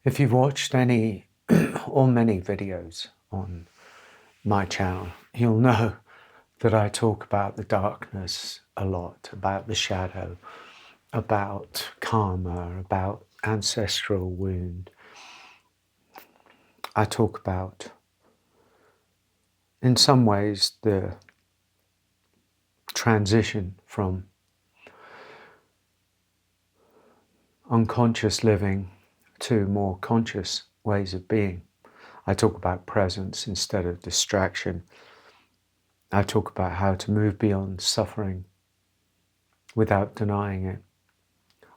If you've watched any or many videos on my channel, you'll know that I talk about the darkness a lot, about the shadow, about karma, about ancestral wound. I talk about, in some ways, the transition from unconscious living to more conscious ways of being. I talk about presence instead of distraction. I talk about how to move beyond suffering without denying it.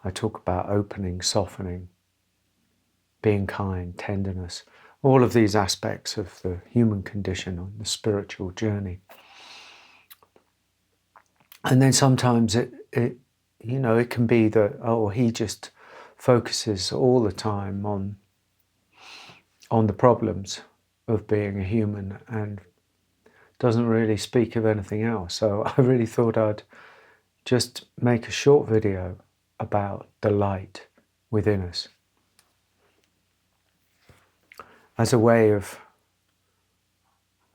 I talk about opening, softening, being kind, tenderness, all of these aspects of the human condition on the spiritual journey. And then sometimes it can be that, he just focuses all the time on the problems of being a human and doesn't really speak of anything else. So I really thought I'd just make a short video about the light within us as a way of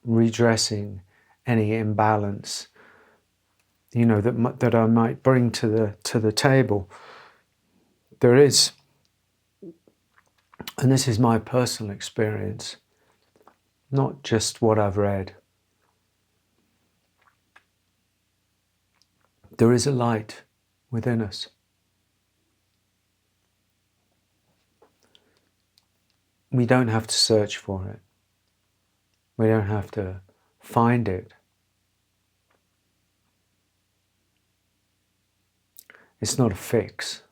redressing any imbalance, that I might bring to the table. There is, and this is my personal experience, not just what I've read. There is a light within us. We don't have to search for it. We don't have to find it. It's not a fix.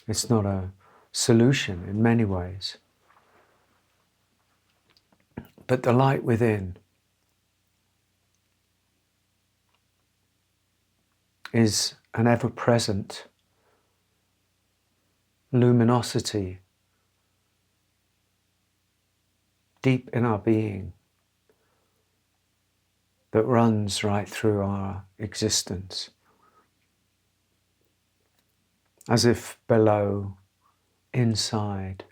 It's not a solution in many ways. But the light within is an ever-present luminosity deep in our being that runs right through our existence, as if below, inside,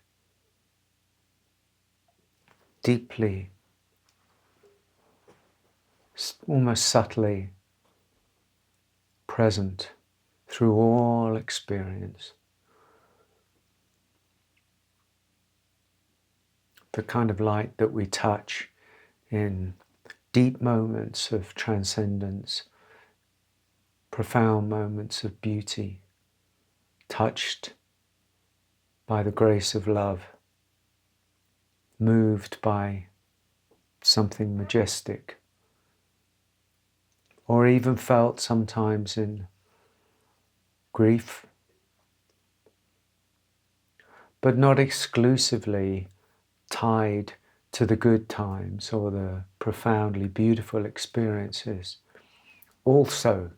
deeply, almost subtly present through all experience. The kind of light that we touch in deep moments of transcendence, profound moments of beauty, touched by the grace of love, moved by something majestic, or even felt sometimes in grief, but not exclusively tied to the good times or the profoundly beautiful experiences. Also,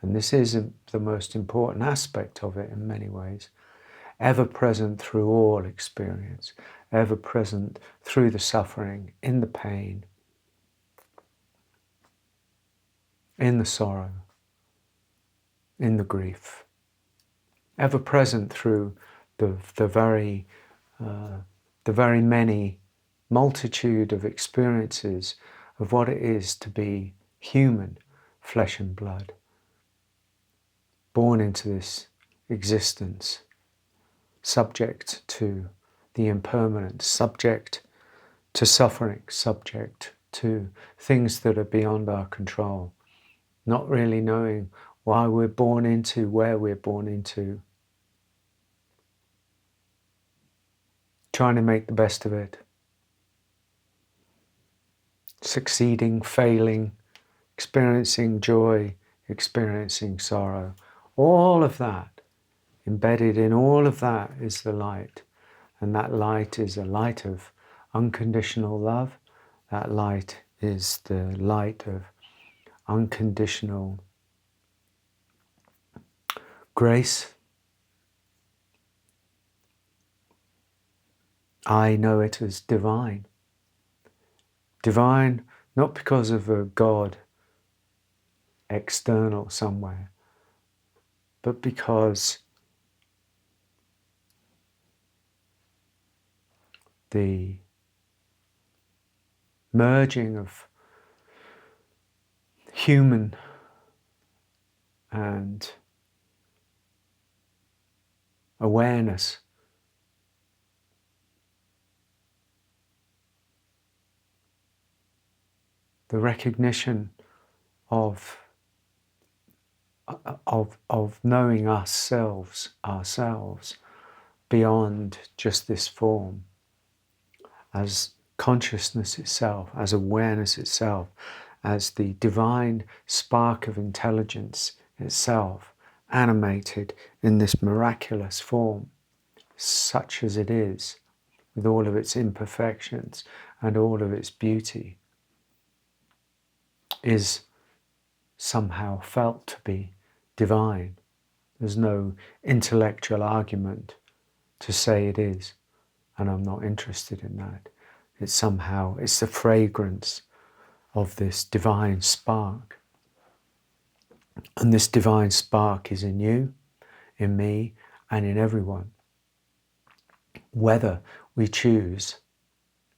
and this is the most important aspect of it in many ways, ever present through all experience, ever present through the suffering, in the pain, in the sorrow, in the grief, ever present through the very many multitude of experiences of what it is to be human, flesh and blood, born into this existence, subject to the impermanent, subject to suffering, subject to things that are beyond our control, not really knowing why we're born into, where we're born into, trying to make the best of it, succeeding, failing, experiencing joy, experiencing sorrow. All of that, embedded in all of that, is the light. And that light is a light of unconditional love. That light is the light of unconditional grace. I know it as divine. Divine, not because of a God external somewhere, but because the merging of human and awareness, the recognition of knowing ourselves beyond just this form, as consciousness itself, as awareness itself, as the divine spark of intelligence itself, animated in this miraculous form, such as it is, with all of its imperfections and all of its beauty, is somehow felt to be divine. There's no intellectual argument to say it is, and I'm not interested in that. It's the fragrance of this divine spark. And this divine spark is in you, in me, and in everyone. Whether we choose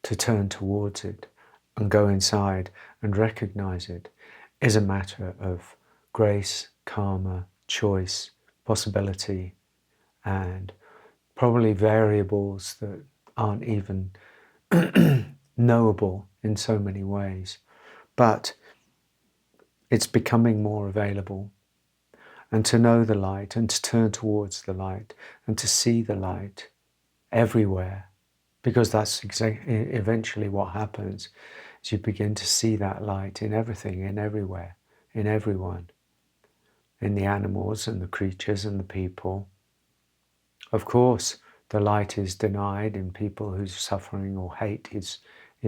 to turn towards it and go inside and recognize it is a matter of grace, karma, choice, possibility, and probably variables that aren't even knowable in so many ways. But it's becoming more available. And to know the light and to turn towards the light and to see the light everywhere, because that's eventually what happens, is you begin to see that light in everything, in everywhere, in everyone, in the animals and the creatures and the people. Of course, the light is denied in people whose suffering or hate is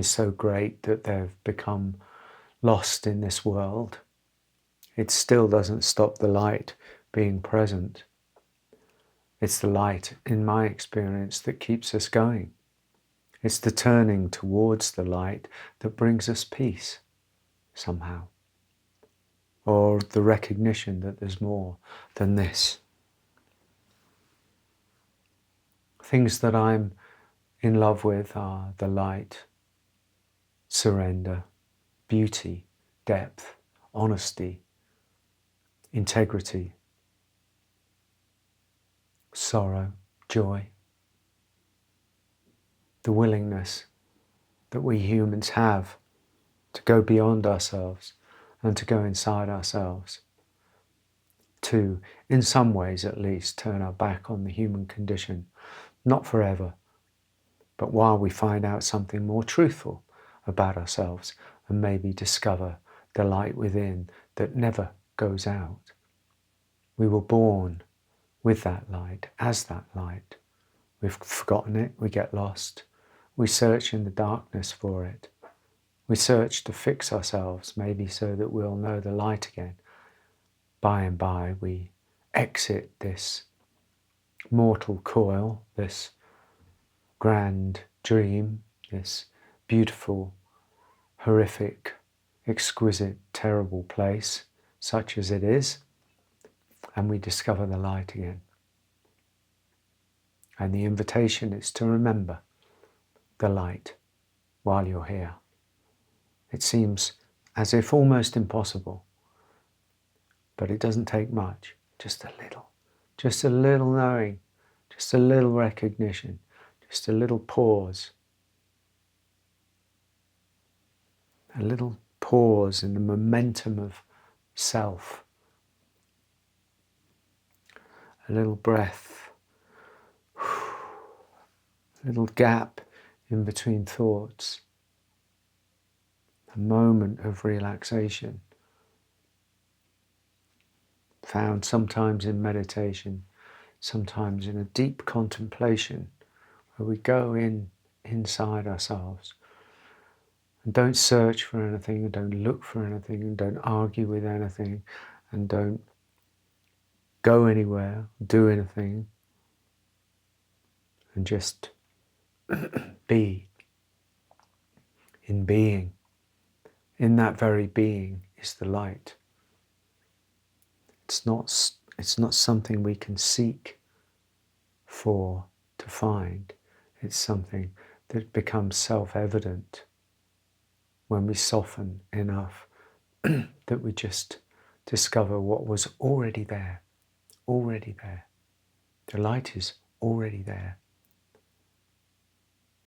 so great that they've become lost in this world. It still doesn't stop the light being present. It's the light, in my experience, that keeps us going. It's the turning towards the light that brings us peace, somehow. Or the recognition that there's more than this. Things that I'm in love with are the light, surrender, beauty, depth, honesty, integrity, sorrow, joy. The willingness that we humans have to go beyond ourselves and to go inside ourselves, to, in some ways at least, turn our back on the human condition, not forever, but while we find out something more truthful about ourselves and maybe discover the light within that never goes out. We were born with that light, as that light. We've forgotten it, we get lost. We search in the darkness for it. We search to fix ourselves, maybe so that we'll know the light again. By and by, we exit this mortal coil, this grand dream, this beautiful, horrific, exquisite, terrible place, such as it is, and we discover the light again. And the invitation is to remember the light while you're here. It seems as if almost impossible, but it doesn't take much, just a little knowing, just a little recognition, just a little pause. A little pause in the momentum of self. A little breath. A little gap in between thoughts. A moment of relaxation. Found sometimes in meditation, sometimes in a deep contemplation, where we go inside ourselves. And don't search for anything, and don't look for anything, and don't argue with anything, and don't go anywhere, do anything, and just be. In being. In that very being is the light. It's not something we can seek for, to find. It's something that becomes self-evident when we soften enough that we just discover what was already there, already there. The light is already there.